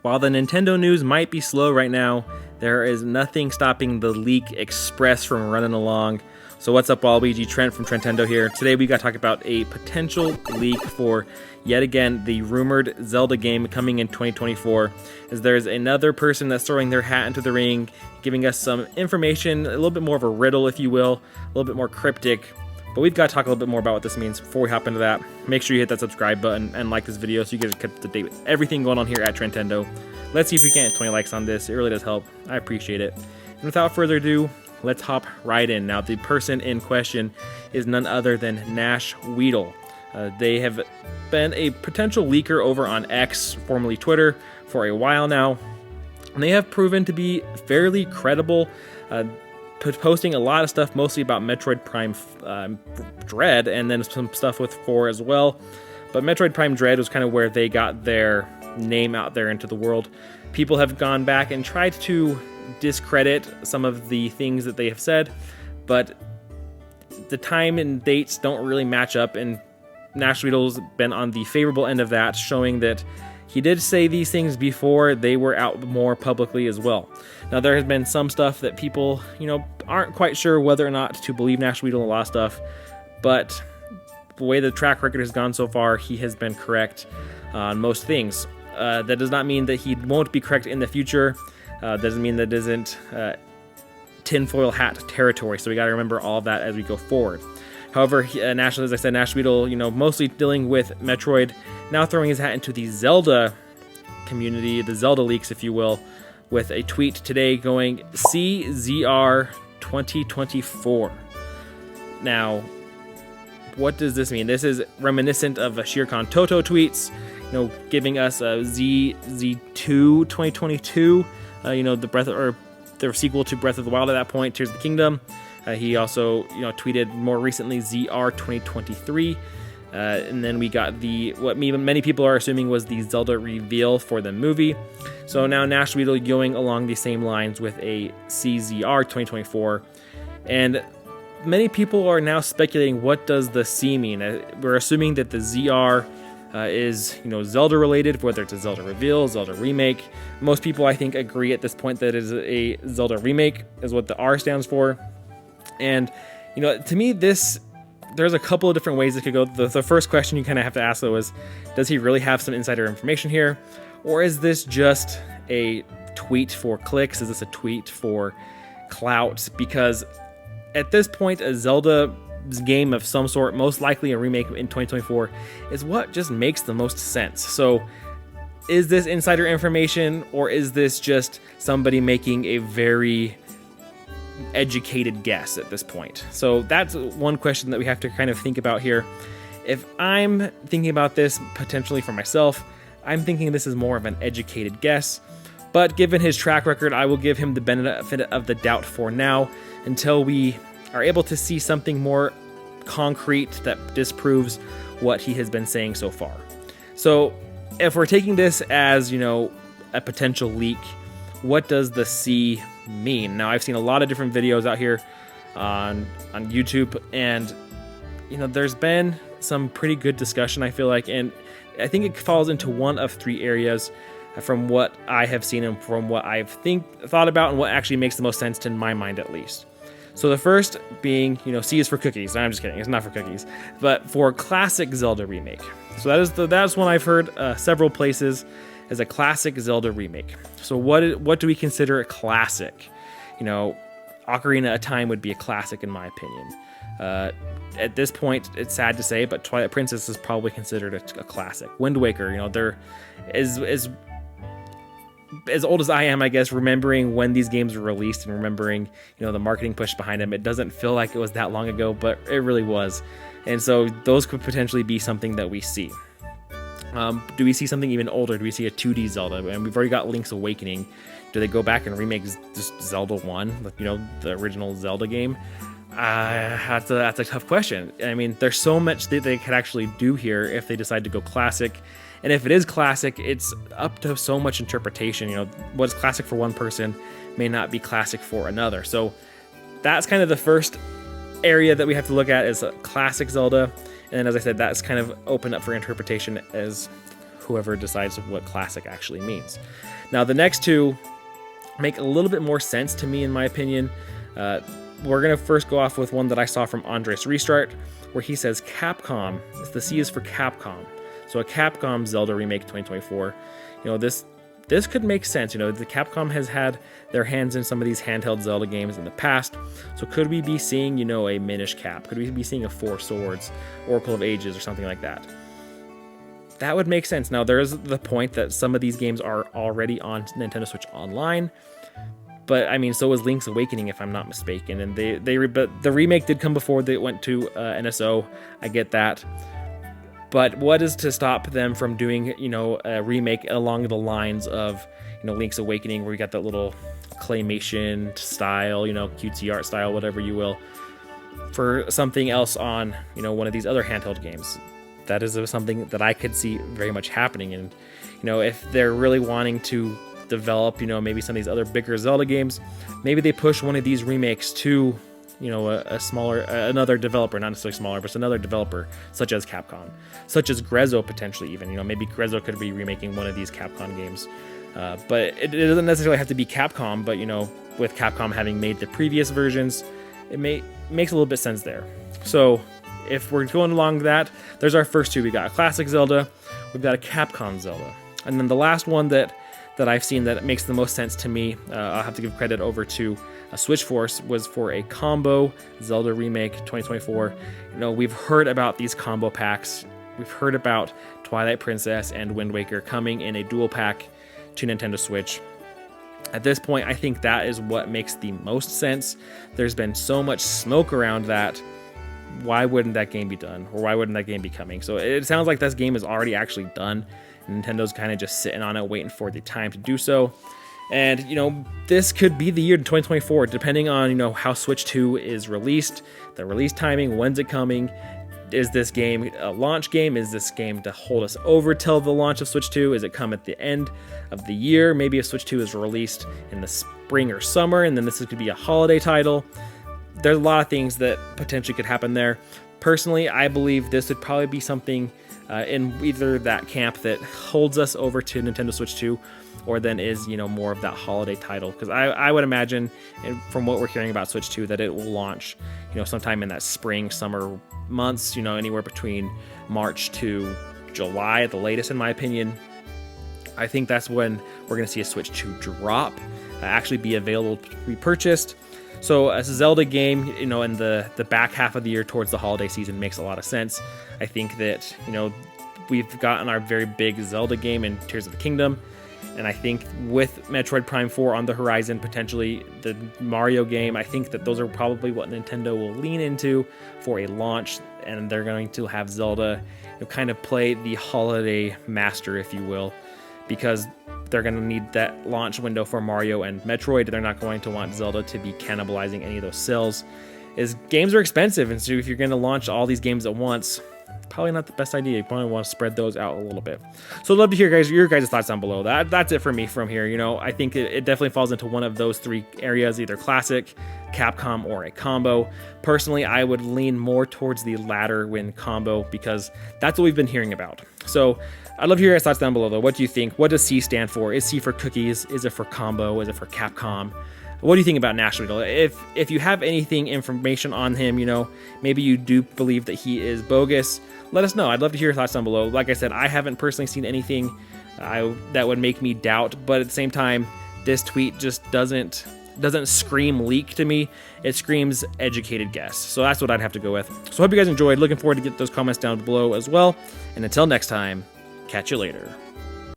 While the Nintendo news might be slow right now, there is nothing stopping the leak express from running along. So what's up, Waluigi? Trent from Trentendo here. Today we got to talk about a potential leak for, yet again, the rumored Zelda game coming in 2024. As there's another person that's throwing their hat into the ring, giving us some information, a little bit more of a riddle, if you will, a little bit more cryptic. But we've got to talk a little bit more about what this means before we hop into that. Make sure you hit that subscribe button and like this video so you get kept up to date with everything going on here at Trentendo. Let's see if we can get 20 likes on this. It really does help. I appreciate it. And without further ado, let's hop right in. Now, the person in question is none other than Nash Weedle. They have been a potential leaker over on X, formerly Twitter, for a while now. And they have proven to be fairly credible, posting a lot of stuff, mostly about Metroid Prime Dread, and then some stuff with 4 as well. But Metroid Prime Dread was kind of where they got their name out there into the world. People have gone back and tried to discredit some of the things that they have said, but the time and dates don't really match up, and Nash Weedle's been on the favorable end of that, showing that he did say these things before they were out more publicly as well. Now, there has been some stuff that people, aren't quite sure whether or not to believe Nash Weedle in a lot of stuff, but the way the track record has gone so far, he has been correct on most things. That does not mean that he won't be correct in the future. Doesn't mean that isn't tinfoil hat territory, so we got to remember all of that as we go forward. However, Nash, as I said, Nash Weedle, mostly dealing with Metroid, now throwing his hat into the Zelda community, the Zelda leaks, if you will, with a tweet today going, CZR 2024. Now, what does this mean? This is reminiscent of Shirkan Toto tweets, giving us a ZZ2 2022, the sequel to Breath of the Wild at that point, Tears of the Kingdom. He also, tweeted more recently ZR 2023, and then we got what many people are assuming was the Zelda reveal for the movie. So now Nash Weedle going along the same lines with a CZR 2024, and many people are now speculating, what does the C mean? We're assuming that the ZR is Zelda related, whether it's a Zelda reveal, Zelda remake. Most people, I think, agree at this point that it is a Zelda remake is what the R stands for. And to me, there's a couple of different ways it could go. The first question you kind of have to ask, though, is, does he really have some insider information here, or is this just a tweet for clicks? Is this a tweet for clout? Because at this point, a Zelda game of some sort, most likely a remake in 2024, is what just makes the most sense. So is this insider information, or is this just somebody making a very educated guess at this point? So that's one question that we have to kind of think about here. If I'm thinking about this potentially for myself, I'm thinking this is more of an educated guess, but given his track record, I will give him the benefit of the doubt for now until we are able to see something more concrete that disproves what he has been saying so far. So if we're taking this as, a potential leak, what does the C mean? Now, I've seen a lot of different videos out here on YouTube, and there's been some pretty good discussion, I feel like, and I think it falls into one of 3 areas from what I have seen and from what I've thought about and what actually makes the most sense to my mind, at least. So the first being, C is for cookies. I'm just kidding, it's not for cookies, but for classic Zelda remake. So that's one I've heard several places as a classic Zelda remake. So what do we consider a classic? Ocarina of Time would be a classic in my opinion. At this point, it's sad to say, but Twilight Princess is probably considered a classic. Wind Waker, they're as old as I am, I guess, remembering when these games were released and remembering, the marketing push behind them. It doesn't feel like it was that long ago, but it really was. And so those could potentially be something that we see. Do we see something even older? Do we see a 2D Zelda? And we've already got Link's Awakening. Do they go back and remake just Zelda 1, the original Zelda game? That's a tough question. I mean, there's so much that they could actually do here if they decide to go classic. And if it is classic, it's up to so much interpretation. What's classic for one person may not be classic for another. So that's kind of the first area that we have to look at, is a classic Zelda. And then, as I said, that's kind of open up for interpretation as whoever decides what classic actually means. Now, the next two make a little bit more sense to me, in my opinion. We're going to first go off with one that I saw from Andres Restart, where he says Capcom, the C is for Capcom. So a Capcom Zelda Remake 2024. This could make sense. The Capcom has had their hands in some of these handheld Zelda games in the past. So could we be seeing, a Minish Cap? Could we be seeing a Four Swords, Oracle of Ages, or something like that? That would make sense. Now, there is the point that some of these games are already on Nintendo Switch Online. But, so was Link's Awakening, if I'm not mistaken. And but the remake did come before they went to NSO. I get that. But what is to stop them from doing, a remake along the lines of, Link's Awakening, where you got that little claymation style, cutesy art style, whatever you will, for something else on, one of these other handheld games? That is something that I could see very much happening. And, if they're really wanting to develop, maybe some of these other bigger Zelda games, maybe they push one of these remakes to, a smaller, another developer, not necessarily smaller, but another developer, such as Capcom, such as Grezzo potentially even. Maybe Grezzo could be remaking one of these Capcom games. But it doesn't necessarily have to be Capcom, but, with Capcom having made the previous versions, it makes a little bit sense there. So if we're going along that, there's our first two. We got a classic Zelda, we've got a Capcom Zelda. And then the last one that I've seen that makes the most sense to me, I'll have to give credit over to Switch Force, was for a combo Zelda Remake 2024. We've heard about these combo packs. We've heard about Twilight Princess and Wind Waker coming in a dual pack to Nintendo Switch. At this point, I think that is what makes the most sense. There's been so much smoke around that. Why wouldn't that game be done? Or why wouldn't that game be coming? So it sounds like this game is already actually done. Nintendo's kind of just sitting on it, waiting for the time to do so. And, this could be the year 2024, depending on, how Switch 2 is released, the release timing, when's it coming. Is this game a launch game? Is this game to hold us over till the launch of Switch 2? Is it come at the end of the year? Maybe if Switch 2 is released in the spring or summer, and then this could be a holiday title. There's a lot of things that potentially could happen there. Personally, I believe this would probably be something in either that camp that holds us over to Nintendo Switch 2, or then is, more of that holiday title. Because I would imagine, and from what we're hearing about Switch 2, that it will launch, sometime in that spring, summer months, anywhere between March to July at the latest, in my opinion. I think that's when we're going to see a Switch 2 drop, actually be available to be purchased. So a Zelda game, in the back half of the year towards the holiday season makes a lot of sense. I think that, we've gotten our very big Zelda game in Tears of the Kingdom. And I think with Metroid Prime 4 on the horizon, potentially the Mario game, I think that those are probably what Nintendo will lean into for a launch. And they're going to have Zelda kind of play the holiday master, if you will, because they're going to need that launch window for Mario and Metroid. They're not going to want Zelda to be cannibalizing any of those sales. Games are expensive, and so if you're going to launch all these games at once, probably not the best idea. You probably want to spread those out a little bit. So I'd love to hear your guys' thoughts down below. That's it for me from here. I think it definitely falls into one of those three areas, either classic, Capcom, or a combo. Personally, I would lean more towards the latter when combo, because that's what we've been hearing about. So I'd love to hear your thoughts down below, though. What do you think? What does C stand for? Is C for cookies? Is it for combo? Is it for Capcom? What do you think about Nash Weedle? If you have information on him, maybe you do believe that he is bogus, let us know. I'd love to hear your thoughts down below. Like I said, I haven't personally seen anything that would make me doubt, but at the same time, this tweet just doesn't scream leak to me. It screams educated guess. So that's what I'd have to go with. So I hope you guys enjoyed. Looking forward to get those comments down below as well. And until next time, catch you later.